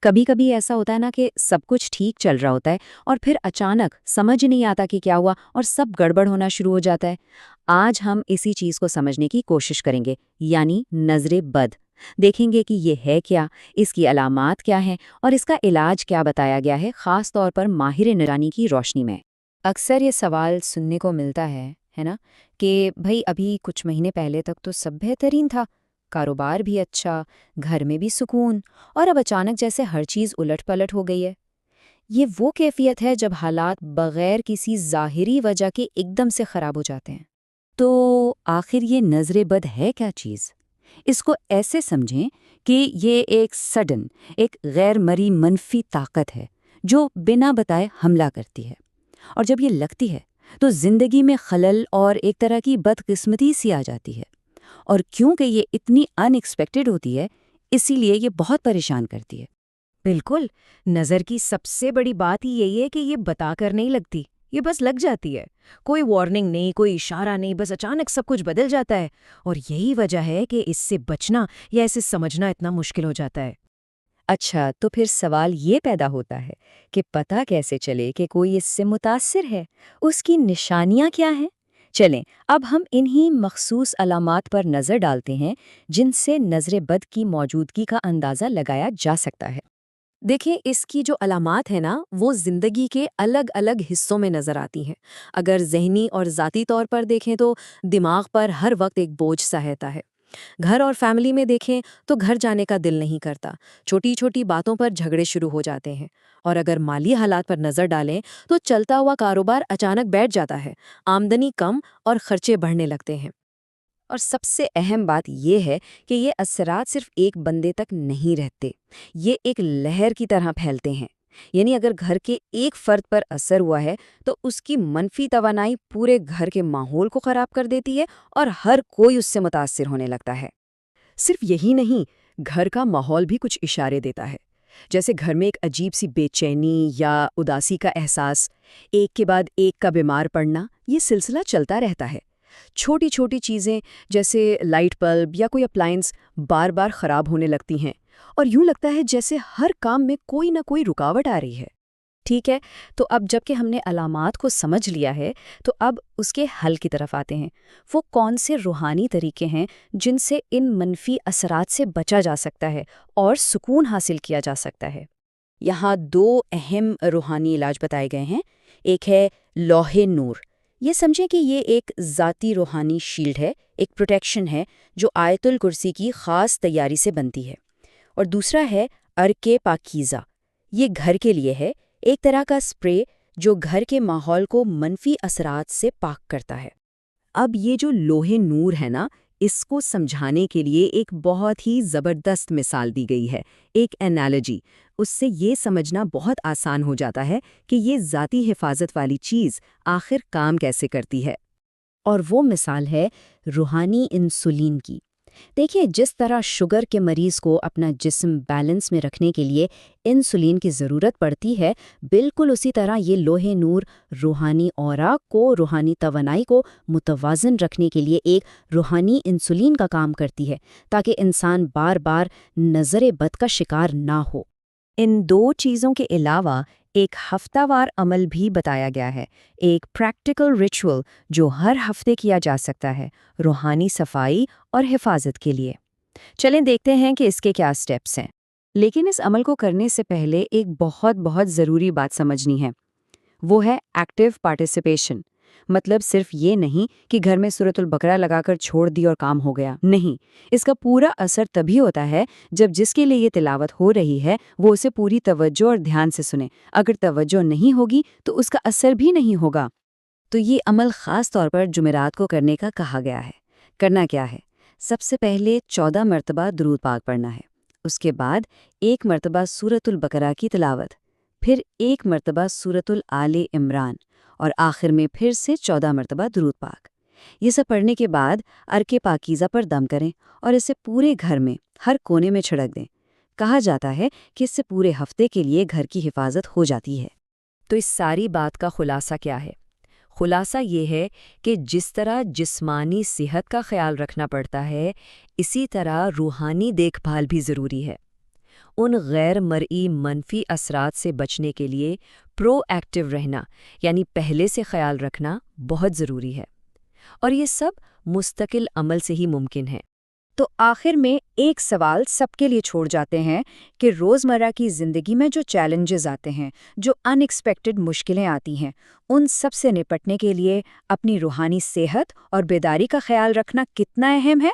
کبھی کبھی ایسا ہوتا ہے نا کہ سب کچھ ٹھیک چل رہا ہوتا ہے اور پھر اچانک سمجھ نہیں آتا کہ کیا ہوا اور سب گڑبڑ ہونا شروع ہو جاتا ہے۔ آج ہم اسی چیز کو سمجھنے کی کوشش کریں گے، یعنی نظر بد۔ دیکھیں گے کہ یہ ہے کیا، اس کی علامات کیا ہیں اور اس کا علاج کیا بتایا گیا ہے، خاص طور پر ماہر نگرانی کی روشنی میں۔ اکثر یہ سوال سننے کو ملتا ہے نا، کہ بھئی ابھی کچھ مہینے پہلے تک تو سب بہترین تھا، کاروبار بھی اچھا، گھر میں بھی سکون، اور اب اچانک جیسے ہر چیز الٹ پلٹ ہو گئی ہے۔ یہ وہ کیفیت ہے جب حالات بغیر کسی ظاہری وجہ کے ایک دم سے خراب ہو جاتے ہیں۔ تو آخر یہ نظر بد ہے کیا چیز؟ اس کو ایسے سمجھیں کہ یہ ایک سڈن، ایک غیر مرئی منفی طاقت ہے جو بنا بتائے حملہ کرتی ہے، اور جب یہ لگتی ہے تو زندگی میں خلل اور ایک طرح کی بدقسمتی سی آ جاتی ہے، اور کیونکہ یہ اتنی ان ایکسپیکٹڈ ہوتی ہے اسی لیے یہ بہت پریشان کرتی ہے۔ بالکل، نظر کی سب سے بڑی بات ہی یہی ہے کہ یہ بتا کر نہیں لگتی، یہ بس لگ جاتی ہے۔ کوئی وارننگ نہیں، کوئی اشارہ نہیں، بس اچانک سب کچھ بدل جاتا ہے، اور یہی وجہ ہے کہ اس سے بچنا یا اسے سمجھنا اتنا مشکل ہو جاتا ہے۔ اچھا، تو پھر سوال یہ پیدا ہوتا ہے کہ پتہ کیسے چلے کہ کوئی اس سے متاثر ہے؟ اس کی نشانیاں کیا ہیں؟ چلیں اب ہم انہی مخصوص علامات پر نظر ڈالتے ہیں جن سے نظر بد کی موجودگی کا اندازہ لگایا جا سکتا ہے۔ دیکھیں، اس کی جو علامات ہیں نا، وہ زندگی کے الگ الگ حصوں میں نظر آتی ہیں۔ اگر ذہنی اور ذاتی طور پر دیکھیں تو دماغ پر ہر وقت ایک بوجھ سا رہتا ہے۔ گھر اور فیملی میں دیکھیں تو گھر جانے کا دل نہیں کرتا، چھوٹی چھوٹی باتوں پر جھگڑے شروع ہو جاتے ہیں۔ اور اگر مالی حالات پر نظر ڈالیں تو چلتا ہوا کاروبار اچانک بیٹھ جاتا ہے، آمدنی کم اور خرچے بڑھنے لگتے ہیں۔ اور سب سے اہم بات یہ ہے کہ یہ اثرات صرف ایک بندے تک نہیں رہتے، یہ ایک لہر کی طرح پھیلتے ہیں۔ یعنی اگر گھر کے ایک فرد پر اثر ہوا ہے تو اس کی منفی توانائی پورے گھر کے ماحول کو خراب کر دیتی ہے اور ہر کوئی اس سے متاثر ہونے لگتا ہے۔ صرف یہی نہیں، گھر کا ماحول بھی کچھ اشارے دیتا ہے۔ جیسے گھر میں ایک عجیب سی بے چینی یا اداسی کا احساس، ایک کے بعد ایک کا بیمار پڑنا، یہ سلسلہ چلتا رہتا ہے۔ چھوٹی چھوٹی چیزیں جیسے لائٹ بلب یا کوئی اپلائنس بار بار خراب ہونے لگتی ہیں، اور یوں لگتا ہے جیسے ہر کام میں کوئی نہ کوئی رکاوٹ آ رہی ہے۔ ٹھیک ہے، تو اب جب کہ ہم نے علامات کو سمجھ لیا ہے تو اب اس کے حل کی طرف آتے ہیں۔ وہ کون سے روحانی طریقے ہیں جن سے ان منفی اثرات سے بچا جا سکتا ہے اور سکون حاصل کیا جا سکتا ہے؟ یہاں دو اہم روحانی علاج بتائے گئے ہیں۔ ایک ہے لوح نور۔ یہ سمجھیں کہ یہ ایک ذاتی روحانی شیلڈ ہے، ایک پروٹیکشن ہے جو آیت الکرسی کی خاص تیاری سے بنتی ہے۔ اور دوسرا ہے عرق پاکیزہ۔ یہ گھر کے لیے ہے، ایک طرح کا سپرے جو گھر کے ماحول کو منفی اثرات سے پاک کرتا ہے۔ اب یہ جو لوح نور ہے نا، اس کو سمجھانے کے لیے ایک بہت ہی زبردست مثال دی گئی ہے، ایک انالوجی۔ اس سے یہ سمجھنا بہت آسان ہو جاتا ہے کہ یہ ذاتی حفاظت والی چیز آخر کام کیسے کرتی ہے۔ اور وہ مثال ہے روحانی انسولین کی۔ دیکھیں، جس طرح شوگر کے مریض کو اپنا جسم بیلنس میں رکھنے کے لیے انسولین کی ضرورت پڑتی ہے، بالکل اسی طرح یہ لوح نور روحانی اورا کو، روحانی توانائی کو متوازن رکھنے کے لیے ایک روحانی انسولین کا کام کرتی ہے، تاکہ انسان بار بار نظر بد کا شکار نہ ہو۔ ان دو چیزوں کے علاوہ ایک ہفتہ وار عمل بھی بتایا گیا ہے، ایک پریکٹیکل ریچول جو ہر ہفتے کیا جا سکتا ہے، روحانی صفائی اور حفاظت کے لیے۔ چلیں دیکھتے ہیں کہ اس کے کیا سٹیپس ہیں۔ لیکن اس عمل کو کرنے سے پہلے ایک بہت ضروری بات سمجھنی ہے، وہ ہے ایکٹیو پارٹیسپیشن۔ مطلب صرف یہ نہیں کہ گھر میں سورۃ البقرہ لگا کر چھوڑ دی اور کام ہو گیا، نہیں، اس کا پورا اثر تبھی ہوتا ہے جب جس کے لیے یہ تلاوت ہو رہی ہے وہ اسے پوری توجہ اور دھیان سے سنے۔ اگر توجہ نہیں ہوگی تو اس کا اثر بھی نہیں ہوگا۔ تو یہ عمل خاص طور پر جمعرات کو کرنے کا کہا گیا ہے۔ کرنا کیا ہے؟ سب سے پہلے 14 مرتبہ درود پاک پڑھنا ہے، اس کے بعد 1 مرتبہ سورۃ البقرہ کی تلاوت، پھر 1 مرتبہ سورۃ آل عمران، اور آخر میں پھر سے 14 مرتبہ درود پاک۔ یہ سب پڑھنے کے بعد عرق پاکیزہ پر دم کریں اور اسے پورے گھر میں ہر کونے میں چھڑک دیں۔ کہا جاتا ہے کہ اس سے پورے ہفتے کے لیے گھر کی حفاظت ہو جاتی ہے۔ تو اس ساری بات کا خلاصہ کیا ہے؟ خلاصہ یہ ہے کہ جس طرح جسمانی صحت کا خیال رکھنا پڑتا ہے، اسی طرح روحانی دیکھ بھال بھی ضروری ہے۔ ان غیر مرئی منفی اثرات سے بچنے کے لیے پرو ایکٹیو رہنا، یعنی پہلے سے خیال رکھنا بہت ضروری ہے، اور یہ سب مستقل عمل سے ہی ممکن ہے۔ تو آخر میں ایک سوال سب کے لیے چھوڑ جاتے ہیں کہ روزمرہ کی زندگی میں جو چیلنجز آتے ہیں، جو ان ایکسپیکٹڈ مشکلیں آتی ہیں، ان سب سے نپٹنے کے لیے اپنی روحانی صحت اور بیداری کا خیال رکھنا کتنا اہم ہے؟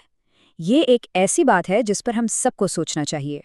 یہ ایک ایسی بات ہے جس پر ہم سب کو سوچنا چاہیے۔